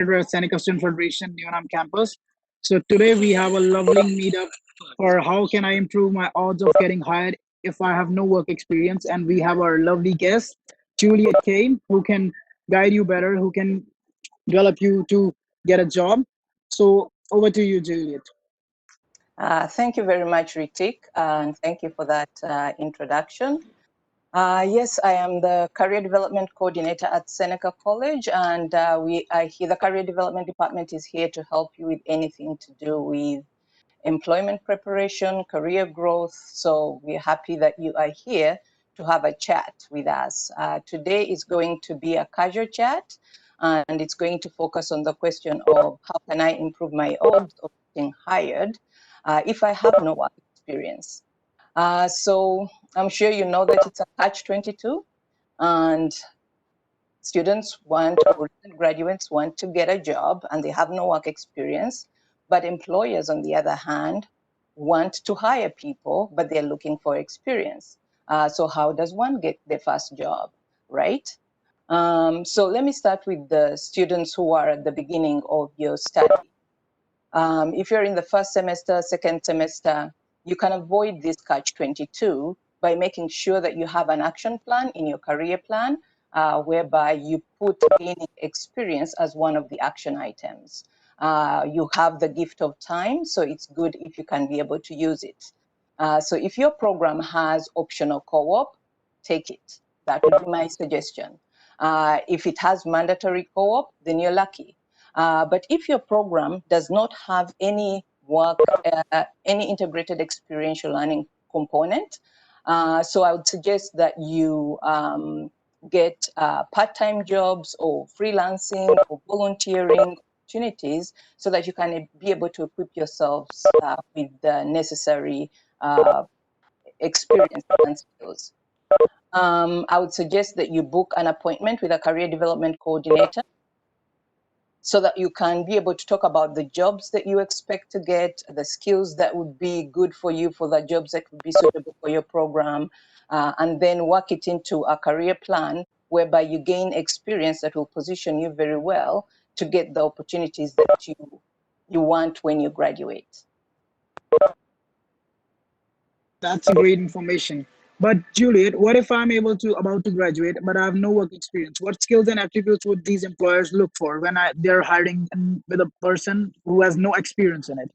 at Seneca Student Federation, Newnham campus. So today we have a lovely meetup for how can I improve my odds of getting hired if I have no work experience. And we have our lovely guest, Juliet Kane, who can guide you better, who can develop you to get a job. So over to you, Juliet. Thank you very much, Ritik, and thank you for that introduction. Yes, I am the Career Development Coordinator at Seneca College, and the Career Development Department is here to help you with anything to do with employment preparation, career growth. So we're happy that you are here to have a chat with us. Today is going to be a casual chat, and it's going to focus on the question of how can I improve my odds of getting hired if I have no work experience. So I'm sure you know that it's a catch-22, and students want, or graduates want to get a job and they have no work experience, but employers, on the other hand, want to hire people, but they're looking for experience. So how does one get their first job, right? So let me start with the students who are at the beginning of your study. If you're in the first semester, second semester, you can avoid this catch-22 by making sure that you have an action plan in your career plan, whereby you put gaining experience as one of the action items. You have the gift of time, so it's good if you can be able to use it. So if your program has optional co-op, take it. That would be my suggestion. If it has mandatory co-op, then you're lucky. But if your program does not have any any integrated experiential learning component, so I would suggest that you get part-time jobs or freelancing or volunteering opportunities so that you can be able to equip yourselves with the necessary experience and skills. I would suggest that you book an appointment with a career development coordinator so that you can be able to talk about the jobs that you expect to get, the skills that would be good for you for the jobs that would be suitable for your program, and then work it into a career plan whereby you gain experience that will position you very well to get the opportunities that you want when you graduate. That's a great information. But Juliet, what if I'm about to graduate, but I have no work experience? What skills and attributes would these employers look for when they're hiring with a person who has no experience in it?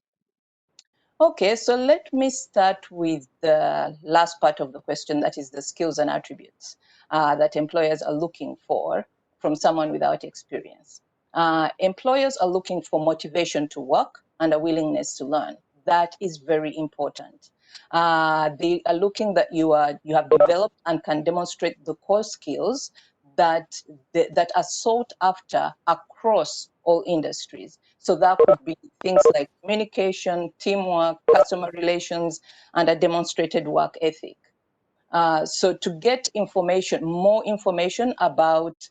Okay, so let me start with the last part of the question, that is the skills and attributes that employers are looking for from someone without experience. Employers are looking for motivation to work and a willingness to learn. That is very important. They are looking that you have developed and can demonstrate the core skills that that are sought after across all industries. So that could be things like communication, teamwork, customer relations, and a demonstrated work ethic. So to get more information about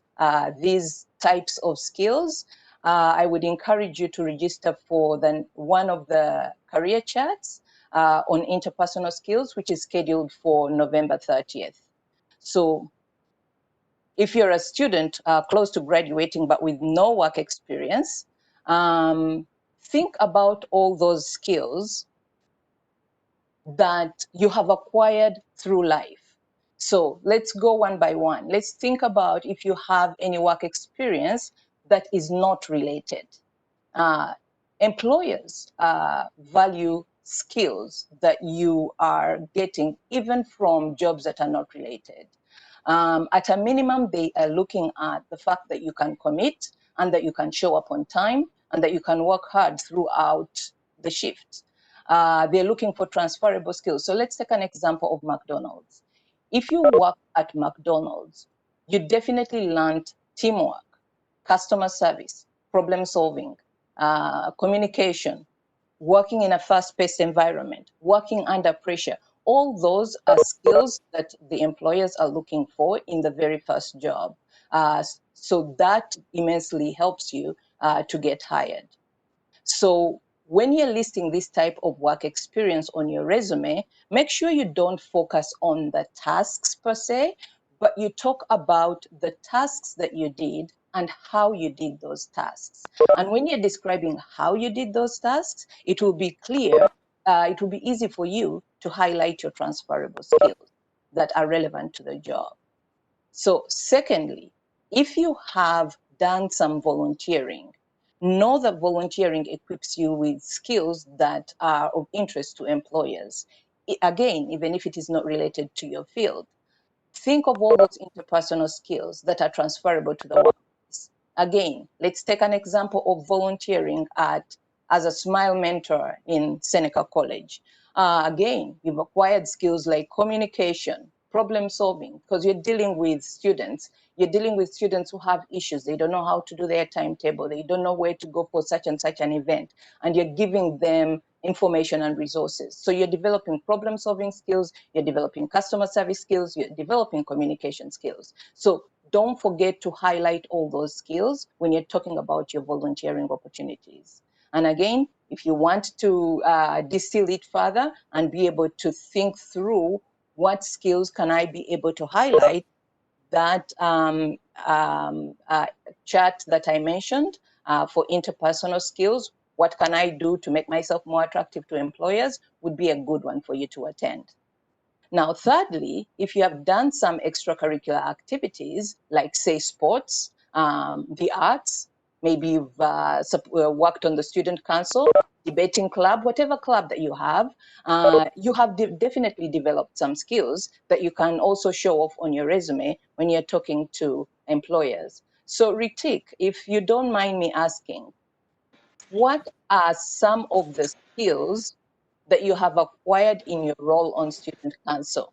these types of skills, I would encourage you to register for one of the career chats on interpersonal skills, which is scheduled for November 30th. So if you're a student close to graduating but with no work experience, think about all those skills that you have acquired through life. So let's go one by one. Let's think about if you have any work experience that is not related. Employers value skills that you are getting even from jobs that are not related. At a minimum, they are looking at the fact that you can commit and that you can show up on time and that you can work hard throughout the shift. They're looking for transferable skills. So let's take an example of McDonald's. If you work at McDonald's, you definitely learned teamwork, customer service, problem solving, communication, working in a fast-paced environment, working under pressure. All those are skills that the employers are looking for in the very first job. So that immensely helps you to get hired. So when you're listing this type of work experience on your resume, make sure you don't focus on the tasks per se, but you talk about the tasks that you did and how you did those tasks. And when you're describing how you did those tasks, it will be clear, it will be easy for you to highlight your transferable skills that are relevant to the job. So, secondly, if you have done some volunteering, know that volunteering equips you with skills that are of interest to employers. Again, even if it is not related to your field, think of all those interpersonal skills that are transferable to the workplace. Again, let's take an example of volunteering as a Smile mentor in Seneca College. Again, you've acquired skills like communication, problem solving, because you're dealing with students who have issues. They don't know how to do their timetable. They don't know where to go for such and such an event. And you're giving them information and resources. So you're developing problem solving skills, you're developing customer service skills, you're developing communication skills. So don't forget to highlight all those skills when you're talking about your volunteering opportunities. And again, if you want to distill it further and be able to think through what skills can I be able to highlight, that chart that I mentioned for interpersonal skills, what can I do to make myself more attractive to employers, would be a good one for you to attend. Now, thirdly, if you have done some extracurricular activities, like say sports, the arts, maybe you've worked on the student council, debating club, whatever club that you have definitely developed some skills that you can also show off on your resume when you're talking to employers. So Ritik, if you don't mind me asking, what are some of the skills that you have acquired in your role on student council?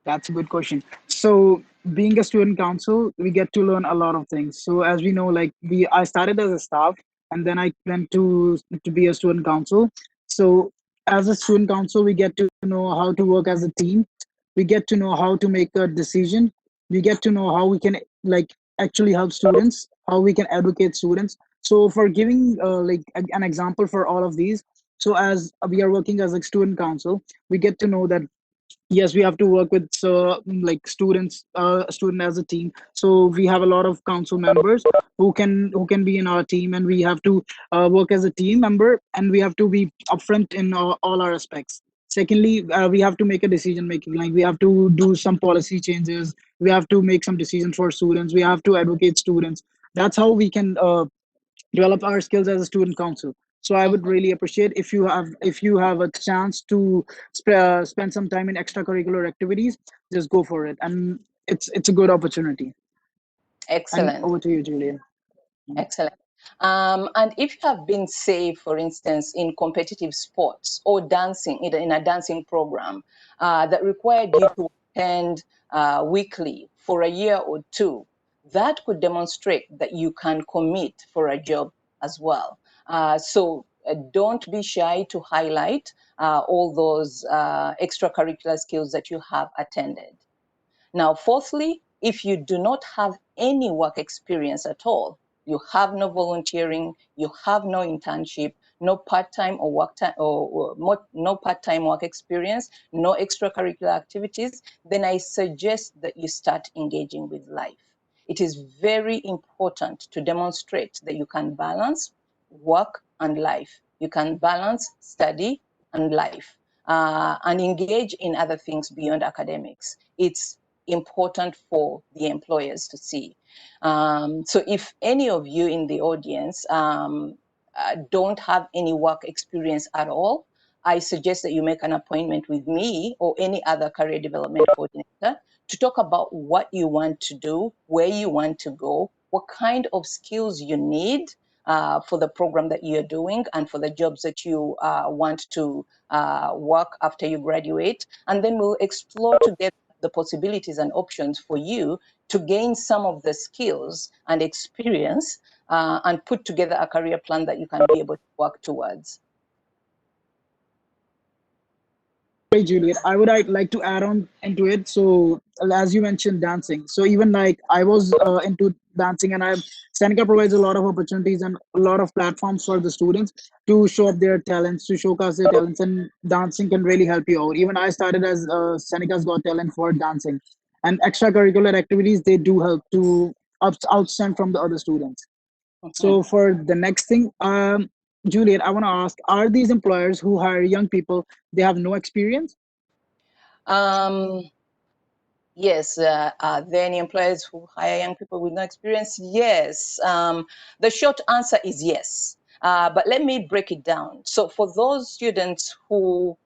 That's a good question. So, being a student council, we get to learn a lot of things. So, as we know, like I started as a staff, and then I went to be a student council. So, as a student council, we get to know how to work as a team. We get to know how to make a decision. We get to know how we can like actually help students, how we can advocate students. So, for giving an example for all of these, so as we are working as a student council, we get to know that yes, we have to work with like student as a team. So we have a lot of council members who can be in our team, and we have to work as a team member, and we have to be upfront in all our aspects. Secondly, we have to make a decision making, like we have to do some policy changes, we have to make some decisions for students, we have to advocate students. That's how we can develop our skills as a student council. So I would really appreciate if you have a chance to spend some time in extracurricular activities, just go for it, and it's a good opportunity. And Excellent. over to you, Julia. Excellent. And if you have been, say, for instance, in competitive sports or dancing, in a dancing program that required you to attend weekly for a year or two, that could demonstrate that you can commit for a job as well. So don't be shy to highlight all those extracurricular skills that you have attended. Now, fourthly, if you do not have any work experience at all, you have no volunteering, you have no internship, no part-time or work time no part-time work experience, no extracurricular activities, then I suggest that you start engaging with life. It is very important to demonstrate that you can balance work and life. You can balance study and life, and engage in other things beyond academics. It's important for the employers to see. So if any of you in the audience don't have any work experience at all, I suggest that you make an appointment with me or any other career development coordinator to talk about what you want to do, where you want to go, what kind of skills you need for the program that you're doing and for the jobs that you want to work after you graduate. And then we'll explore together the possibilities and options for you to gain some of the skills and experience and put together a career plan that you can be able to work towards. Hey Juliet, I would like to add on into it. So as you mentioned dancing, so even like I was into dancing, and I Seneca provides a lot of opportunities and a lot of platforms for the students to show up their talents, to showcase their talents, and dancing can really help you out. Even I started as Seneca's Got Talent for dancing, and extracurricular activities they do help to outstand from the other students. Mhm. So for the next thing, Juliet, I want to ask: are these employers who hire young people, they have no experience? Um, Yes, are there any employers who hire young people with no experience? Yes. The short answer is yes. But let me break it down. So, for those students who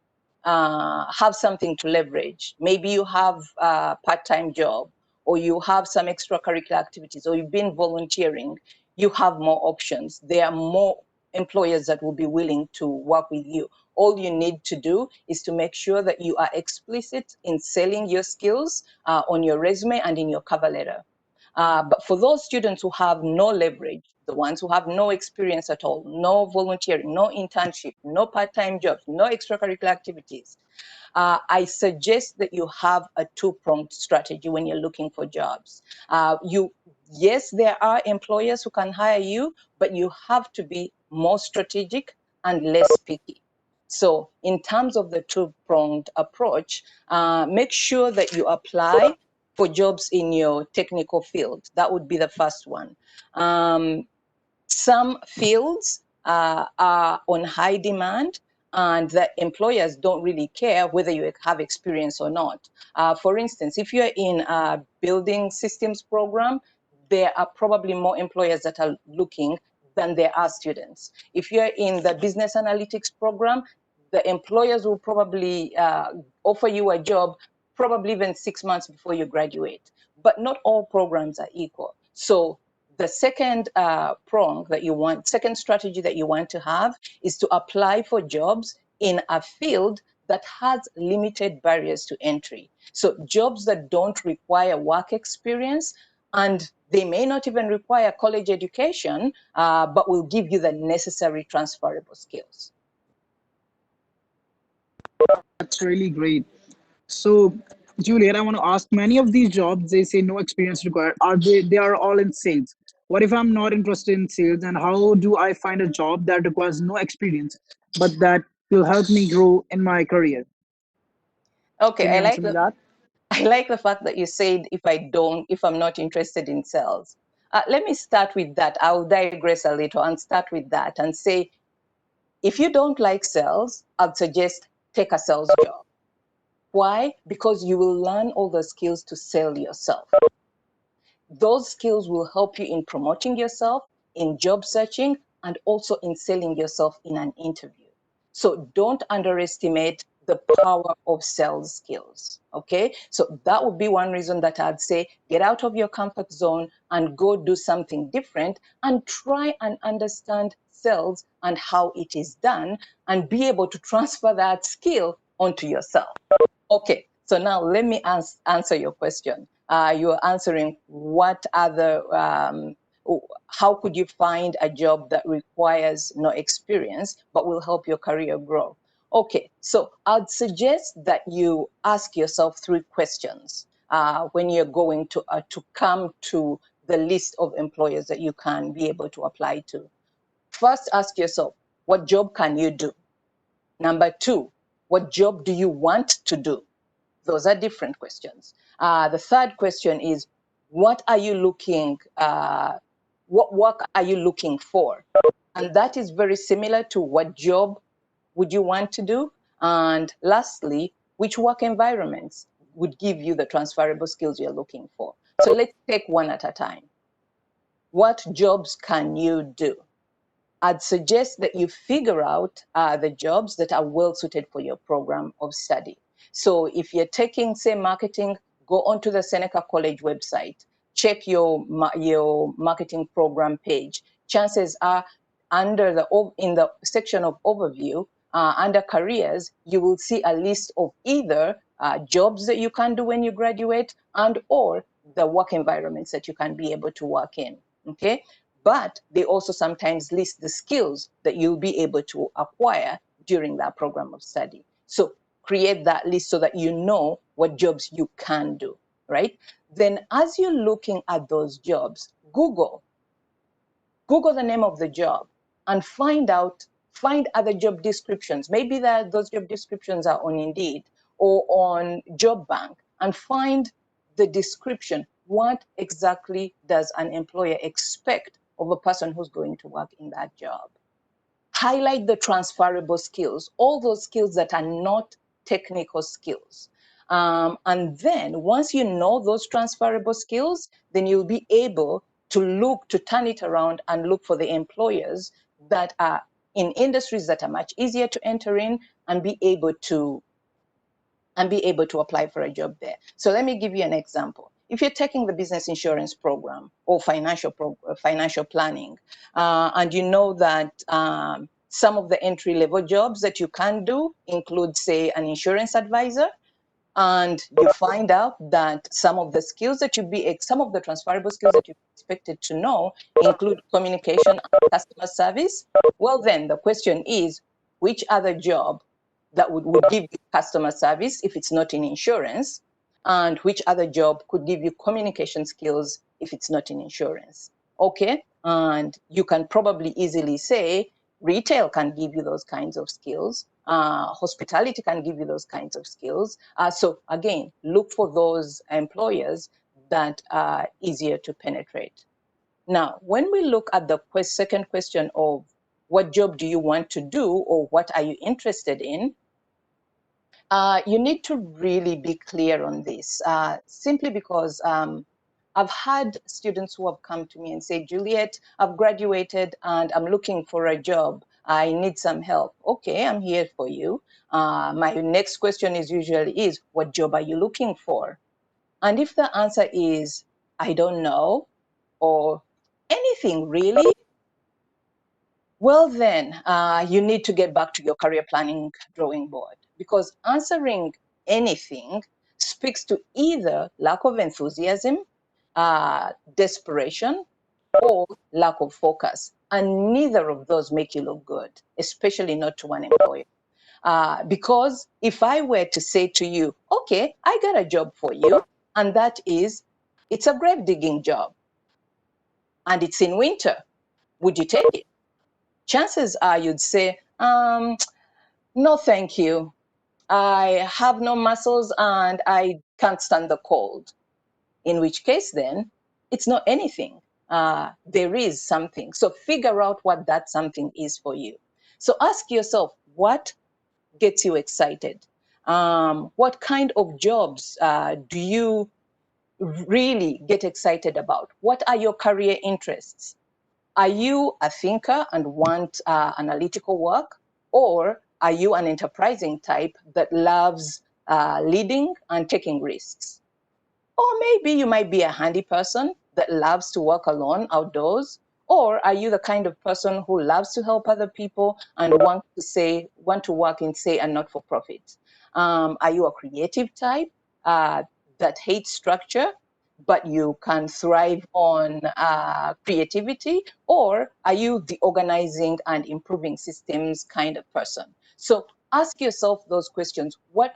have something to leverage, maybe you have a part time job, or you have some extracurricular activities, or you've been volunteering, you have more options. There are more employers that will be willing to work with you. All you need to do is to make sure that you are explicit in selling your skills on your resume and in your cover letter. But for those students who have no leverage, the ones who have no experience at all, no volunteering, no internship, no part-time jobs, no extracurricular activities, I suggest that you have a two-pronged strategy when you're looking for jobs. Yes, there are employers who can hire you, but you have to be more strategic and less picky. So, in terms of the two-pronged approach, make sure that you apply for jobs in your technical field. That would be the first one. Some fields are on high demand, and the employers don't really care whether you have experience or not. For instance, if you're in a building systems program, there are probably more employers that are looking than there are students. If you're in the business analytics program, the employers will probably offer you a job probably even 6 months before you graduate. But not all programs are equal. So the second second strategy that you want to have is to apply for jobs in a field that has limited barriers to entry. So jobs that don't require work experience, and they may not even require college education, but will give you the necessary transferable skills. That's really great. So, Juliet, I want to ask: many of these jobs, they say no experience required. They are all in sales? What if I'm not interested in sales, and how do I find a job that requires no experience but that will help me grow in my career? Okay, Can you answer me that? I like the fact that you said if I'm not interested in sales. Let me start with that. I'll digress a little and start with that and say, if you don't like sales, I'd suggest take a sales job. Why? Because you will learn all the skills to sell yourself. Those skills will help you in promoting yourself, in job searching, and also in selling yourself in an interview. So don't underestimate the power of sales skills. Okay. So that would be one reason that I'd say get out of your comfort zone and go do something different and try and understand sales and how it is done and be able to transfer that skill onto yourself. Okay, so now let me answer your question. You're answering what other, how could you find a job that requires no experience but will help your career grow? Okay, so I'd suggest that you ask yourself three questions when you're going to come to the list of employers that you can be able to apply to. First, ask yourself, what job can you do? Number two, what job do you want to do? Those are different questions. The third question is, what are you looking, what work are you looking for? And that is very similar to what job would you want to do? And lastly, which work environments would give you the transferable skills you're looking for? So let's take one at a time. What jobs can you do? I'd suggest that you figure out the jobs that are well suited for your program of study. So if you're taking, say, marketing, go onto the Seneca College website, check your marketing program page. Chances are in the section of overview, under careers, you will see a list of either jobs that you can do when you graduate and or the work environments that you can be able to work in. Okay, but they also sometimes list the skills that you'll be able to acquire during that program of study. So create that list so that you know what jobs you can do, right? Then as you're looking at those jobs, Google the name of the job and find other job descriptions. Maybe that those job descriptions are on Indeed or on Job Bank, and find the description. what exactly does an employer expect of a person who's going to work in that job? Highlight the transferable skills, all those skills that are not technical skills. And then once you know those transferable skills, then you'll be able to look to turn it around and look for the employers that are in industries that are much easier to enter in and be able to apply for a job there. So let me give you an example. If you're taking the business insurance program or financial planning, and you know that some of the entry-level jobs that you can do include, say, an insurance advisor, and you find out that some of the transferable skills that you're expected to know include communication and customer service, well, then the question is, which other job that would give you customer service if it's not in insurance, and which other job could give you communication skills if it's not in insurance? Okay, and you can probably easily say retail can give you those kinds of skills. Hospitality can give you those kinds of skills. So again, look for those employers that are easier to penetrate. Now, when we look at the second question of what job do you want to do or what are you interested in, you need to really be clear on this, simply because I've had students who have come to me and say, Juliet, I've graduated and I'm looking for a job. I need some help. Okay, I'm here for you. My next question is usually what job are you looking for? And if the answer is, I don't know, or anything really, well, then you need to get back to your career planning drawing board, because answering anything speaks to either lack of enthusiasm, desperation, or lack of focus. And neither of those make you look good, especially not to one employer. Because if I were to say to you, okay, I got a job for you, and that is, it's a grave digging job, and it's in winter, would you take it? Chances are you'd say, no, thank you. I have no muscles and I can't stand the cold. In which case, then, it's not anything. There is something. So figure out what that something is for you. So ask yourself, what gets you excited? What kind of jobs do you really get excited about? What are your career interests? Are you a thinker and want analytical work? Or are you an enterprising type that loves leading and taking risks? Or maybe you might be a handy person that loves to work alone outdoors. Or are you the kind of person who loves to help other people and want to work in, say, a not-for-profit? Are you a creative type that hates structure, but you can thrive on creativity? Or are you the organizing and improving systems kind of person? So ask yourself those questions. What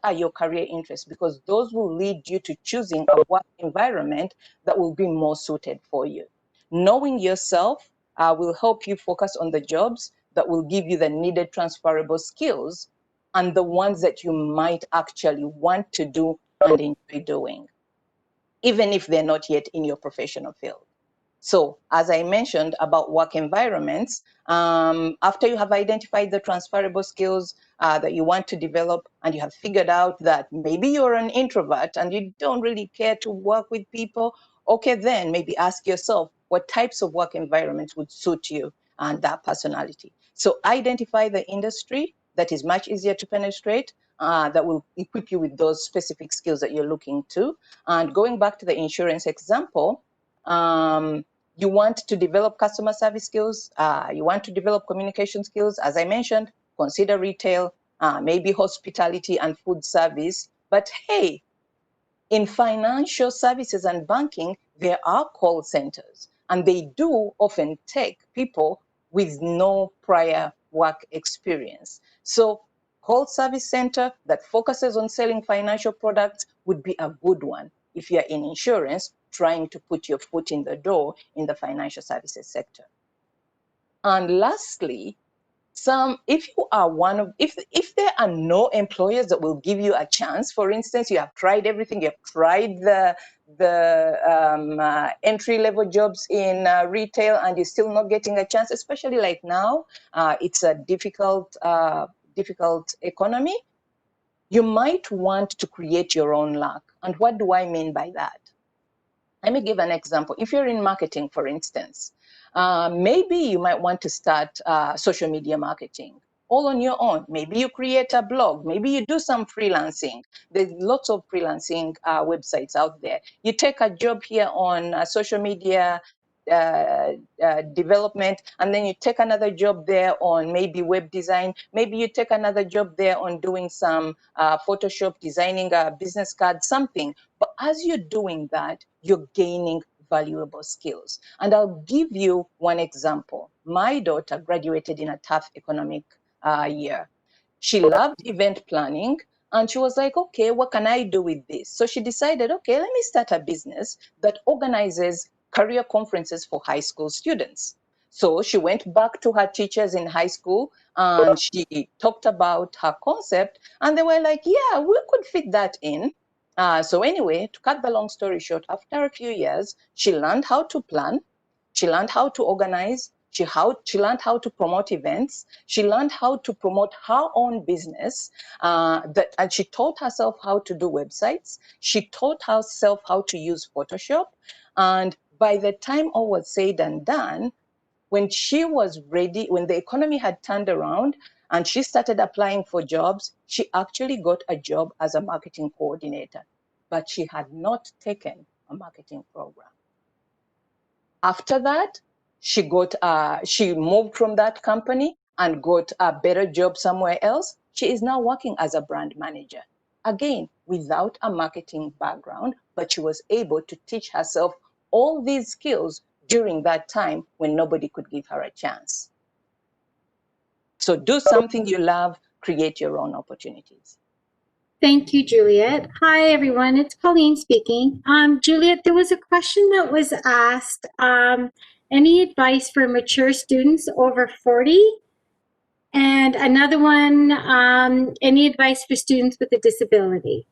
are your career interests? Because those will lead you to choosing a work environment that will be more suited for you. Knowing yourself will help you focus on the jobs that will give you the needed transferable skills and the ones that you might actually want to do and enjoy doing, even if they're not yet in your professional field. So as I mentioned about work environments, after you have identified the transferable skills that you want to develop, and you have figured out that maybe you're an introvert and you don't really care to work with people, okay, then maybe ask yourself what types of work environments would suit you and that personality. So identify the industry that is much easier to penetrate, that will equip you with those specific skills that you're looking to. And going back to the insurance example, you want to develop customer service skills, you want to develop communication skills. As I mentioned, consider retail, maybe hospitality and food service. But hey, in financial services and banking, there are call centers, and they do often take people with no prior work experience. So call service center that focuses on selling financial products would be a good one if you're in insurance trying to put your foot in the door in the financial services sector. And lastly, If you are one of, if there are no employers that will give you a chance, for instance, you have tried everything, you have tried the entry level jobs in retail, and you're still not getting a chance, especially like now, it's a difficult economy. You might want to create your own luck. And what do I mean by that? Let me give an example. If you're in marketing, for instance, maybe you might want to start social media marketing all on your own. Maybe you create a blog. Maybe you do some freelancing. There's lots of freelancing websites out there. You take a job here on social media development, and then you take another job there on maybe web design. Maybe you take another job there on doing some Photoshop, designing a business card, something. But as you're doing that, you're gaining valuable skills. And I'll give you one example. My daughter graduated in a tough economic year. She loved event planning, and she was like, okay, what can I do with this? So she decided, okay, let me start a business that organizes career conferences for high school students. So she went back to her teachers in high school and she talked about her concept, and they were like, yeah, we could fit that in. So anyway, to cut the long story short, after a few years, she learned how to plan, she learned how to organize, she learned how to promote events, she learned how to promote her own business, and she taught herself how to do websites, she taught herself how to use Photoshop, and by the time all was said and done, when she was ready, when the economy had turned around and she started applying for jobs, she actually got a job as a marketing coordinator, but she had not taken a marketing program. After that, she moved from that company and got a better job somewhere else. She is now working as a brand manager. Again, without a marketing background, but she was able to teach herself all these skills during that time when nobody could give her a chance. So do something you love, create your own opportunities. Thank you, Juliet. Hi, everyone. It's Colleen speaking. Juliet, there was a question that was asked. Any advice for mature students over 40? And another one, any advice for students with a disability?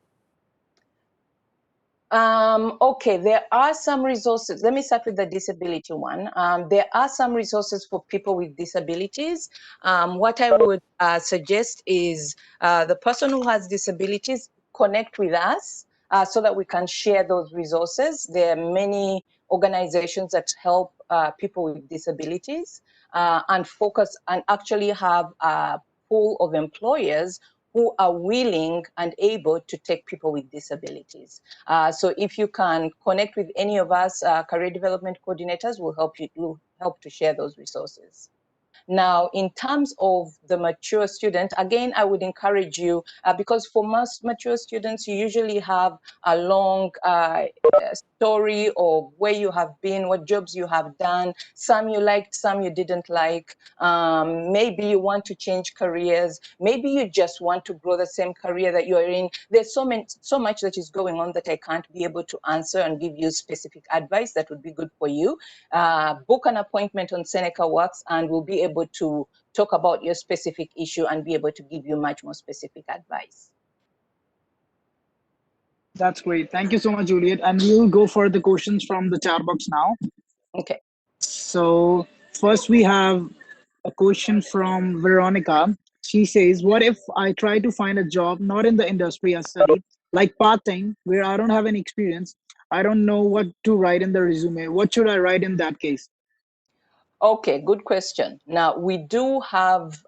Okay, there are some resources. Let me start with the disability one. There are some resources for people with disabilities. What I would suggest is the person who has disabilities connect with us so that we can share those resources. There are many organizations that help people with disabilities and focus and actually have a pool of employers who are willing and able to take people with disabilities. So if you can connect with any of us, career development coordinators will help to share those resources. Now, in terms of the mature student, again, I would encourage you, because for most mature students, you usually have a long story of where you have been, what jobs you have done. Some you liked, some you didn't like. Maybe you want to change careers. Maybe you just want to grow the same career that you're in. There's so much that is going on that I can't be able to answer and give you specific advice that would be good for you. Book an appointment on Seneca Works and we'll be able to talk about your specific issue and be able to give you much more specific advice. That's great. Thank you so much, Juliet. And we'll go for the questions from the chat box now. Okay. So, first we have a question from Veronica. She says, what if I try to find a job not in the industry I studied, like part time, where I don't have any experience? I don't know what to write in the resume. What should I write in that case? Okay, good question. Now, we do have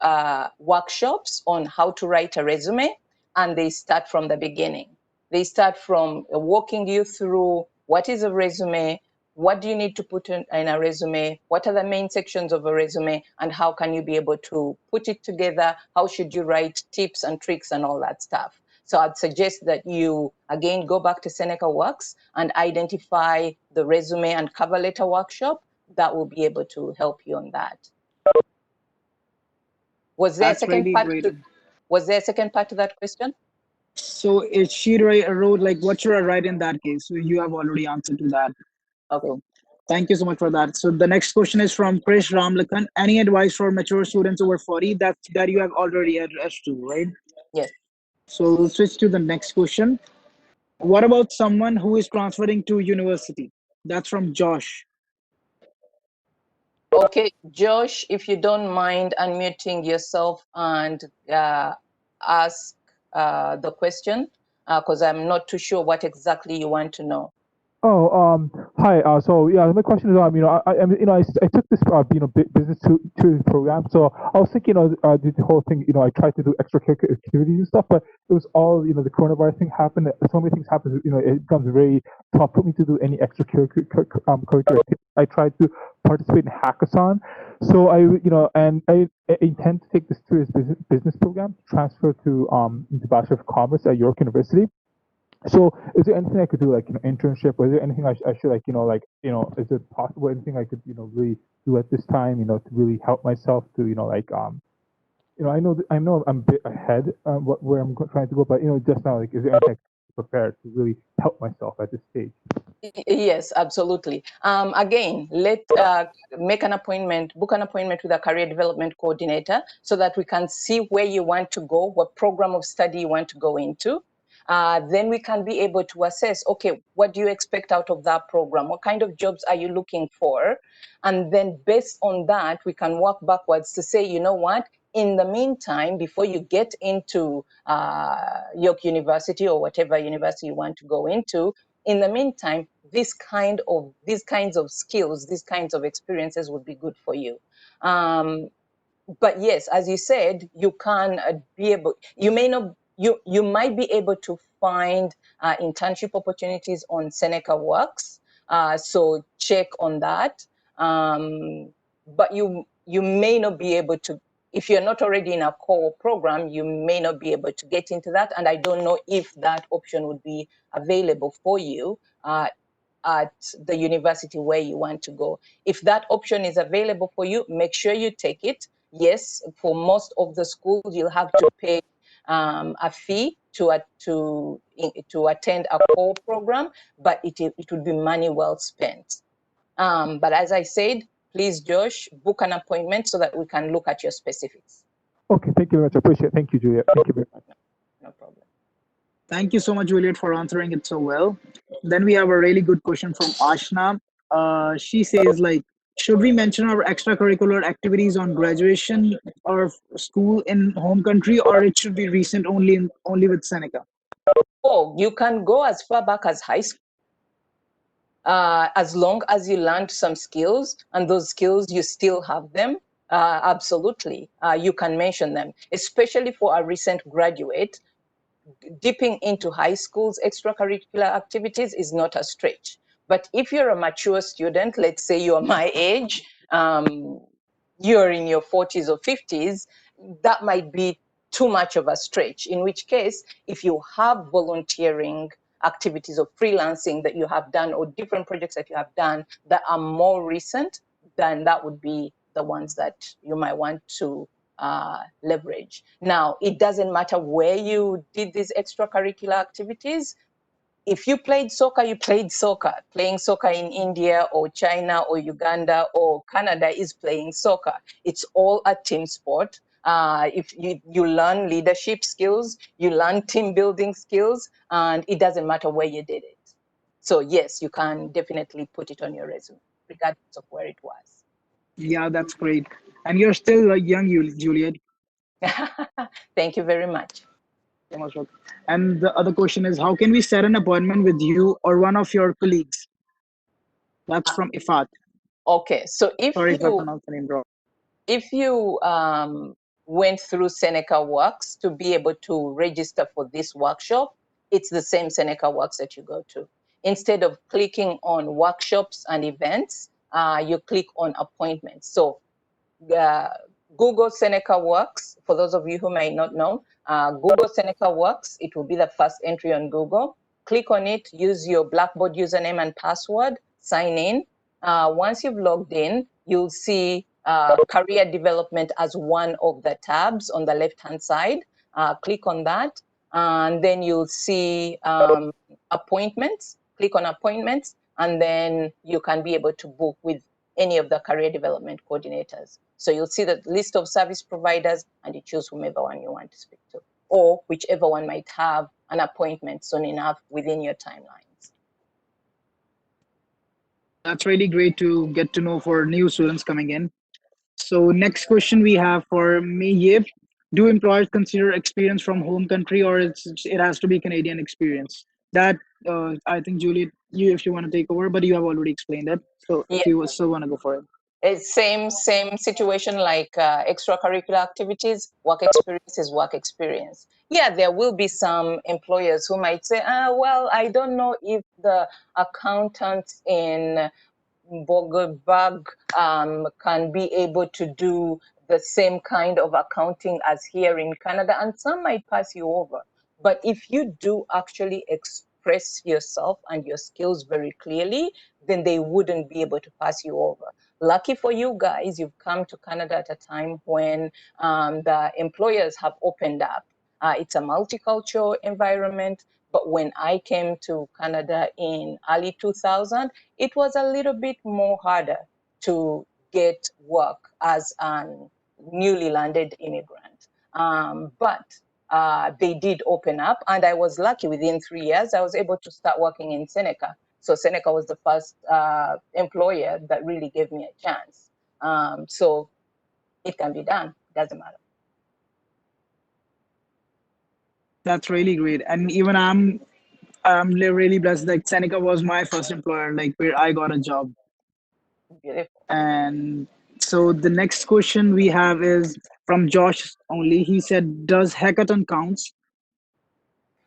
workshops on how to write a resume, and they start from the beginning. They start from walking you through what is a resume, what do you need to put in a resume, what are the main sections of a resume, and how can you be able to put it together, how should you write tips and tricks and all that stuff. So I'd suggest that you, again, go back to Seneca Works and identify the resume and cover letter workshop that will be able to help you on that. Was there That's really great. Was there a second part to that question? So if she wrote like, what should I write in that case? So you have already answered to that. Okay. So Thank you so much for that. So the next question is from Krish Ramlakhan. Any advice for mature students over 40? That you have already addressed to, right? Yes. So we'll switch to the next question. What about someone who is transferring to university? That's from Josh. Okay, Josh, if you don't mind unmuting yourself and ask the question, because I'm not too sure what exactly you want to know. Oh, hi. So yeah, my question is, I took this, business tourism program. So I was thinking, the whole thing, I tried to do extracurricular activities and stuff, but it was all, the coronavirus thing happened. So many things happened. It becomes very tough for me to do any extracurricular curricular activity. I tried to participate in hackathon. So I intend to take this tourism business program, transfer to into Bachelor of Commerce at York University. So, is there anything I could do, like internship? Or is there anything I should is it possible anything I could really do at this time? To really help myself to I know I'm a bit ahead where I'm trying to go, but just now, like, is there anything I could prepare to really help myself at this stage? Yes, absolutely. Again, make an appointment, book an appointment with a career development coordinator so that we can see where you want to go, what program of study you want to go into. Then we can be able to assess, okay, what do you expect out of that program? What kind of jobs are you looking for? And then based on that, we can work backwards to say, you know what, in the meantime, before you get into York University or whatever university you want to go into, in the meantime, these kinds of skills, these kinds of experiences would be good for you. But yes, as you said, you can be able, you may not, you might be able to find internship opportunities on Seneca Works. So check on that. But you may not be able to, if you're not already in a core program, you may not be able to get into that. And I don't know if that option would be available for you at the university where you want to go. If that option is available for you, make sure you take it. Yes, for most of the schools, you'll have to pay a fee to attend a core program, but it would be money well spent. But as I said, please, Josh, book an appointment so that we can look at your specifics. Okay, thank you very much. I appreciate it. Thank you, Juliet. Thank you very much. No problem. Thank you so much, Juliet, for answering it so well. Then we have a really good question from Ashna. She says, like, should we mention our extracurricular activities on graduation or school in home country, or it should be recent only with Seneca? Oh, you can go as far back as high school. As long as you learned some skills and those skills you still have them, absolutely, you can mention them, especially for a recent graduate. Dipping into high school's extracurricular activities is not a stretch. But if you're a mature student, let's say you're my age, you're in your 40s or 50s, that might be too much of a stretch, in which case, if you have volunteering activities or freelancing that you have done or different projects that you have done that are more recent, then that would be the ones that you might want to leverage. Now, it doesn't matter where you did these extracurricular activities. If you played soccer, you played soccer. Playing soccer in India or China or Uganda or Canada is playing soccer. It's all a team sport. If you learn leadership skills, you learn team building skills, and it doesn't matter where you did it. So yes, you can definitely put it on your resume, regardless of where it was. Yeah, that's great. And you're still young, Juliet. Thank you very much. So much work. And the other question is, how can we set an appointment with you or one of your colleagues? That's from Ifat. Okay, so if Sorry if I pronounced the name wrong. if you went through Seneca Works to be able to register for this workshop, it's the same Seneca Works that you go to. Instead of clicking on workshops and events, you click on appointments. So Google Seneca Works, for those of you who may not know, Google Seneca Works, it will be the first entry on Google. Click on it, use your Blackboard username and password, sign in. Once you've logged in, you'll see career development as one of the tabs on the left-hand side. Click on that, and then you'll see appointments. Click on appointments. and then you can be able to book with any of the career development coordinators. So you'll see the list of service providers and you choose whomever one you want to speak to, or whichever one might have an appointment soon enough within your timelines. That's really great to get to know for new students coming in. So next question we have for me, Yip. Do employers consider experience from home country, or it has to be Canadian experience? That I think Juliet, you if you want to take over, but you have already explained it. So if Yeah. you still want to go for it. It's same situation like extracurricular activities. Work experience is work experience. Yeah, there will be some employers who might say, well, I don't know if the accountants in Bogerberg can be able to do the same kind of accounting as here in Canada, and some might pass you over. But if you do actually express yourself and your skills very clearly, then they wouldn't be able to pass you over. Lucky for you guys, you've come to Canada at a time when the employers have opened up. It's a multicultural environment, but when I came to Canada in early 2000, it was a little bit more harder to get work as a newly landed immigrant. But they did open up, and I was lucky. Within 3 years, I was able to start working in Seneca. So Seneca was the first employer that really gave me a chance. So it can be done. Doesn't matter. That's really great. And even really blessed. Like Seneca was my first employer, like where I got a job. Beautiful. And so the next question we have is from Josh only. He said, "Does hackathon counts?"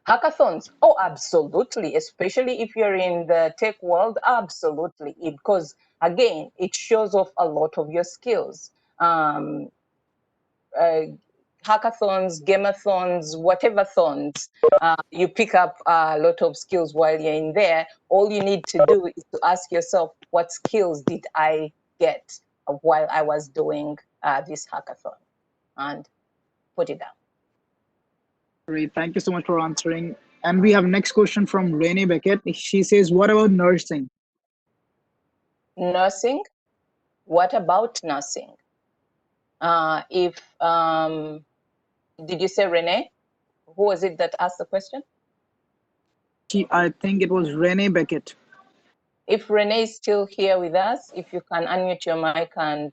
Hackathons, oh, absolutely, especially if you're in the tech world, absolutely, because again, it shows off a lot of your skills. Um, Hackathons, gameathons, whatever thons, you pick up a lot of skills while you're in there. All you need to do is to ask yourself, what skills did I get while I was doing this hackathon? And put it down. Great. Thank you so much for answering. And we have next question from Renee Beckett. She says, "What about nursing?" Nursing, what about nursing? If did you say Renee? Who was it that asked the question? I think it was Renee Beckett. If Renee is still here with us, if you can unmute your mic and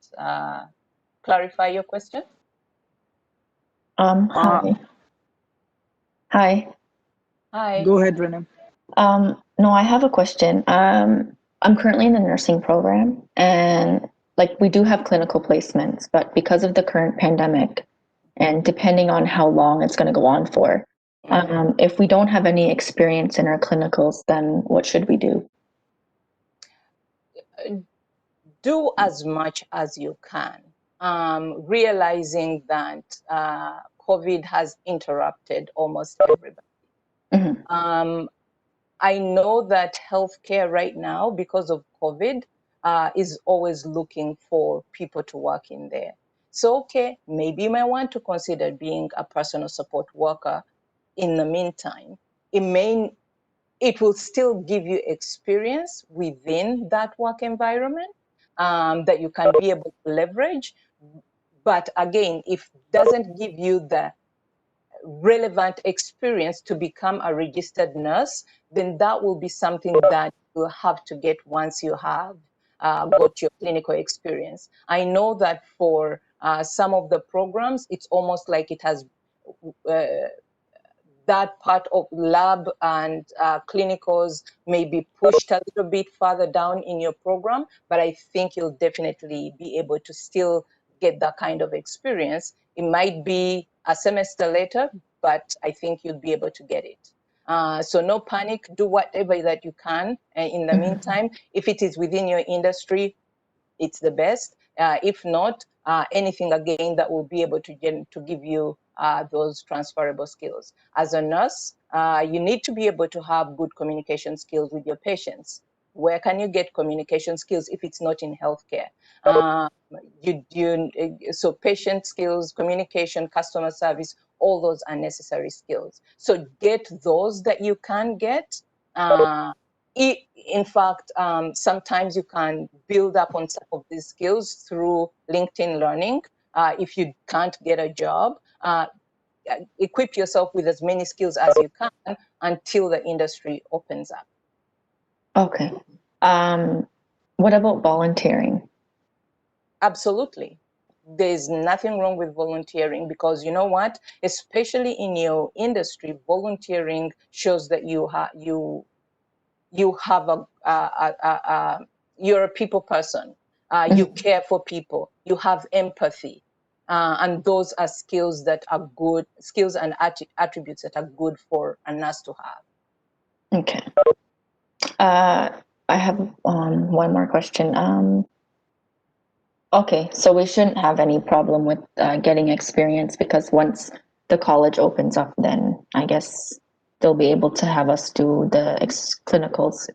clarify your question. Hi. Hi. Hi. Go ahead, Renee. No, I have a question. I'm currently in the nursing program, and like we do have clinical placements, but because of the current pandemic, and depending on how long it's going to go on for, if we don't have any experience in our clinicals, then what should we do? Do as much as you can, realizing that COVID has interrupted almost everybody. Mm-hmm. I know that healthcare right now, because of COVID, is always looking for people to work in there. So, okay, maybe you might want to consider being a personal support worker in the meantime. It will still give you experience within that work environment that you can be able to leverage. But again, if it doesn't give you the relevant experience to become a registered nurse, then that will be something that you'll have to get once you have got your clinical experience. I know that for some of the programs, it's almost like it has that part of lab and clinicals may be pushed a little bit further down in your program, but I think you'll definitely be able to still get that kind of experience. It might be a semester later, but I think you'll be able to get it. So no panic, do whatever that you can in the meantime. If it is within your industry, it's the best. If not, anything again that will be able to give you those transferable skills. As a nurse, you need to be able to have good communication skills with your patients. Where can you get communication skills if it's not in healthcare? So patient skills, communication, customer service, all those are necessary skills. So get those that you can get. In fact, sometimes you can build up on top of these skills through LinkedIn Learning. If you can't get a job, equip yourself with as many skills as you can until the industry opens up. Okay. What about volunteering? Absolutely. There's nothing wrong with volunteering, because you know what? Especially in your industry, volunteering shows that you have you're a people person. You care for people. You have empathy, and those are skills that are good. Skills and attributes that are good for a nurse to have. Okay. I have one more question. Okay, so we shouldn't have any problem with getting experience, because once the college opens up, then I guess they'll be able to have us do the clinicals.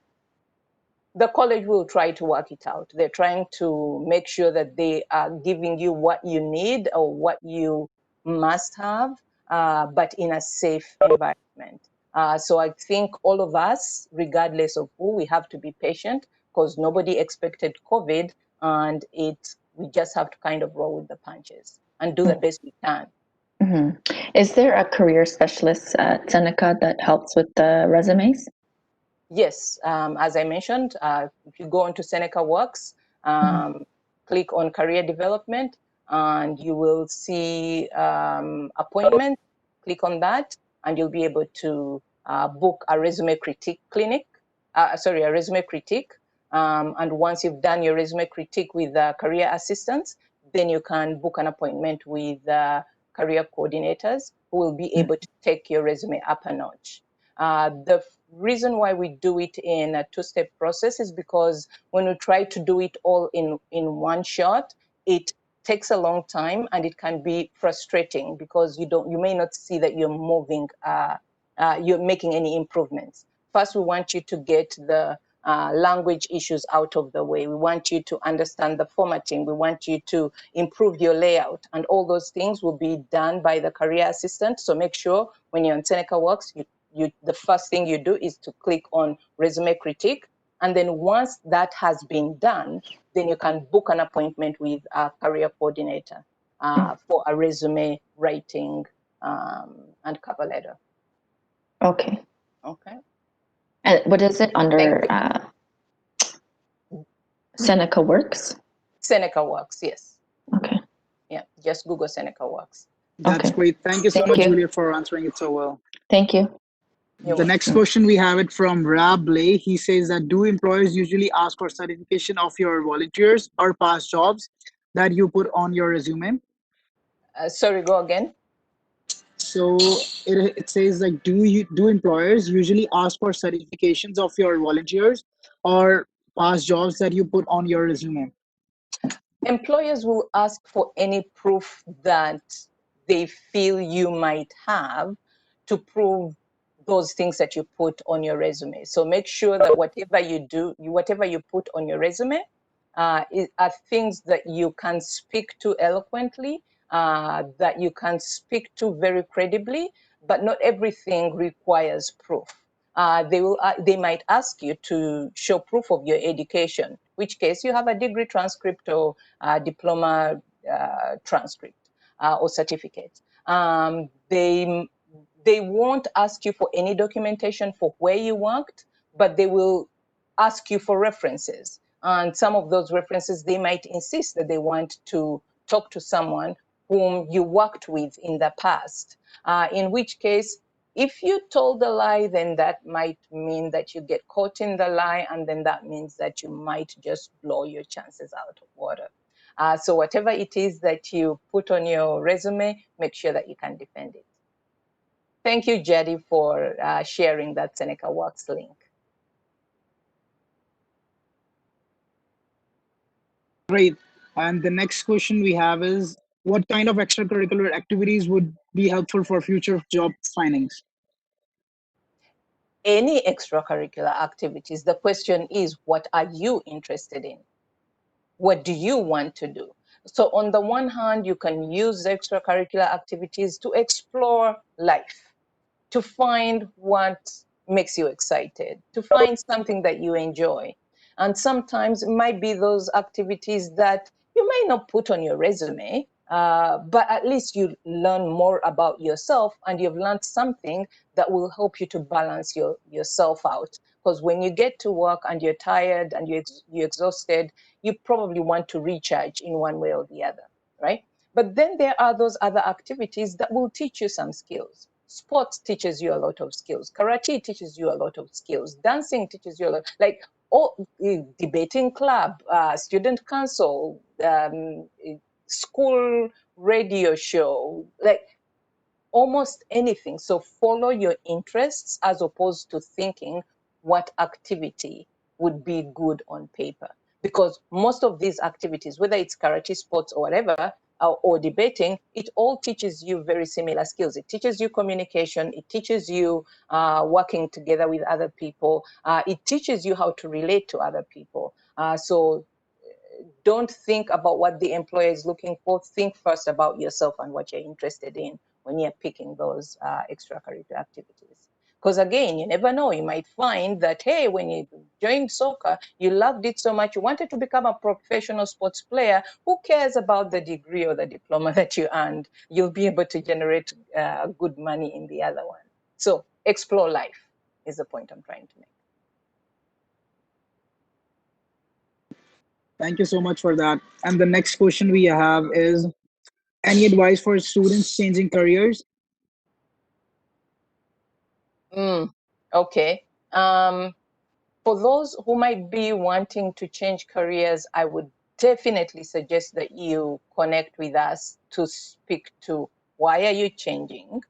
The college will try to work it out. They're trying to make sure that they are giving you what you need or what you must have, but in a safe environment. So I think all of us, regardless of who, we have to be patient, because nobody expected COVID, and we just have to kind of roll with the punches and do the best we can. Mm-hmm. Is there a career specialist at Seneca that helps with the resumes? Yes, as I mentioned, if you go into Seneca Works, click on career development, and you will see appointment. Click on that, and you'll be able to book a resume critique clinic. A resume critique. And once you've done your resume critique with career assistants, then you can book an appointment with career coordinators who will be able to take your resume up a notch. The reason why we do it in a two-step process is because when we try to do it all in one shot, it takes a long time, and it can be frustrating because you may not see that you're moving, you're making any improvements. First, we want you to get the language issues out of the way. We want you to understand the formatting. We want you to improve your layout, and all those things will be done by the career assistant. So make sure when you're on Seneca Works, the first thing you do is to click on resume critique. And then once that has been done, then you can book an appointment with a career coordinator for a resume writing and cover letter. Okay. Okay. And what is it under Seneca Works? Seneca Works, yes. Okay. Yeah, just Google Seneca Works. That's Okay. great. Thank you so Thank much, you. Julia, for answering it so well. Thank you. The next question we have it from Rab Blay. He says that do employers usually ask for certification of your volunteers or past jobs that you put on your resume? Sorry, go again. So it says like do employers usually ask for certifications of your volunteers or past jobs that you put on your resume? Employers will ask for any proof that they feel you might have to prove those things that you put on your resume. So make sure that whatever you do, whatever you put on your resume are things that you can speak to eloquently, that you can speak to very credibly, but not everything requires proof. They might ask you to show proof of your education, which case you have a degree transcript or diploma transcript or certificate. They won't ask you for any documentation for where you worked, but they will ask you for references. And some of those references, they might insist that they want to talk to someone whom you worked with in the past, in which case, if you told a lie, then that might mean that you get caught in the lie, and then that means that you might just blow your chances out of water. So whatever it is that you put on your resume, make sure that you can defend it. Thank you, Jadi, for sharing that Seneca Works link. Great. And the next question we have is what kind of extracurricular activities would be helpful for future job findings? Any extracurricular activities. The question is, what are you interested in? What do you want to do? So on the one hand, you can use extracurricular activities to explore life, to find what makes you excited, to find something that you enjoy. And sometimes it might be those activities that you may not put on your resume, but at least you learn more about yourself, and you've learned something that will help you to balance yourself out. Because when you get to work and you're tired and you're exhausted, you probably want to recharge in one way or the other, right? But then there are those other activities that will teach you some skills. Sports teaches you a lot of skills. Karate teaches you a lot of skills. Dancing teaches you a lot. Like debating club, student council, school radio show, like almost anything. So follow your interests as opposed to thinking what activity would be good on paper. Because most of these activities, whether it's karate, sports, or whatever, or debating, it all teaches you very similar skills. It teaches you communication. It teaches you working together with other people. It teaches you how to relate to other people. So don't think about what the employer is looking for. Think first about yourself and what you're interested in when you're picking those extracurricular activities. Because again, you never know. You might find that, hey, when you joined soccer, you loved it so much, you wanted to become a professional sports player. Who cares about the degree or the diploma that you earned? You'll be able to generate good money in the other one. So explore life is the point I'm trying to make. Thank you so much for that. And the next question we have is, any advice for students changing careers? Okay. For those who might be wanting to change careers, I would definitely suggest that you connect with us to speak to why are you changing?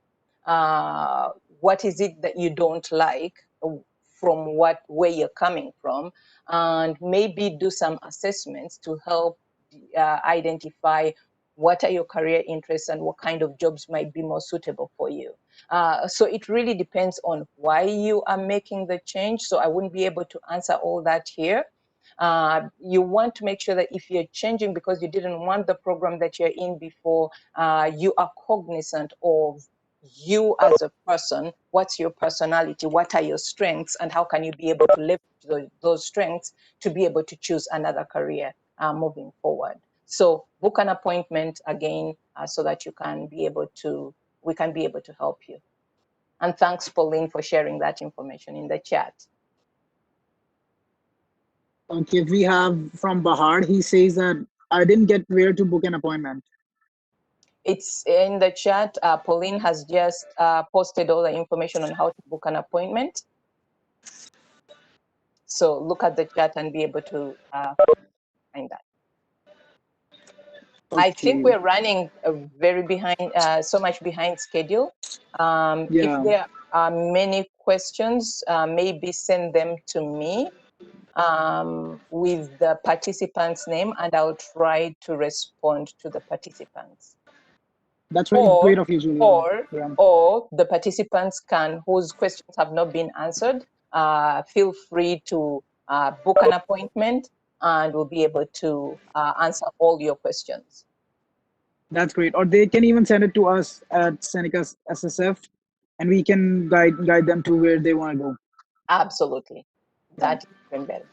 What is it that you don't like from where you're coming from? And maybe do some assessments to help identify what are your career interests and what kind of jobs might be more suitable for you. So it really depends on why you are making the change. So I wouldn't be able to answer all that here. You want to make sure that if you're changing because you didn't want the program that you're in before, you are cognizant of you as a person. What's your personality? What are your strengths? And how can you be able to leverage those strengths to be able to choose another career moving forward? So book an appointment again so that we can be able to help you. And thanks, Pauline, for sharing that information in the chat. Okay, we have from Bahar. He says that I didn't get where to book an appointment. It's in the chat. Pauline has just posted all the information on how to book an appointment. So look at the chat and be able to find that. Okay. I think we're running very behind, so much behind schedule. If there are many questions, maybe send them to me with the participant's name, and I'll try to respond to the participants. That's really great of you, Julia. Or the participants whose questions have not been answered, feel free to book an appointment, and we'll be able to answer all your questions. That's great. Or they can even send it to us at Seneca SSF, and we can guide them to where they want to go. Absolutely. That is even better.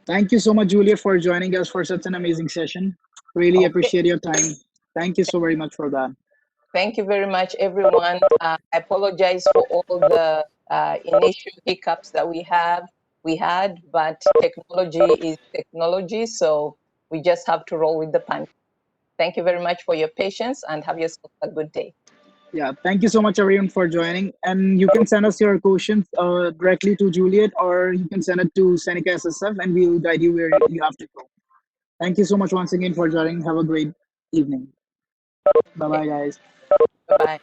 Thank you so much, Julia, for joining us for such an amazing session. Really appreciate your time. Thank you so very much for that. Thank you very much, everyone. I apologize for all the initial hiccups that we had, but technology is technology, so we just have to roll with the punch. Thank you very much for your patience, and have yourself a good day. Yeah, thank you so much, everyone, for joining. And you can send us your questions directly to Juliet, or you can send it to Seneca SSF, and we'll guide you where you have to go. Thank you so much once again for joining. Have a great evening. Bye-bye, guys. Bye-bye.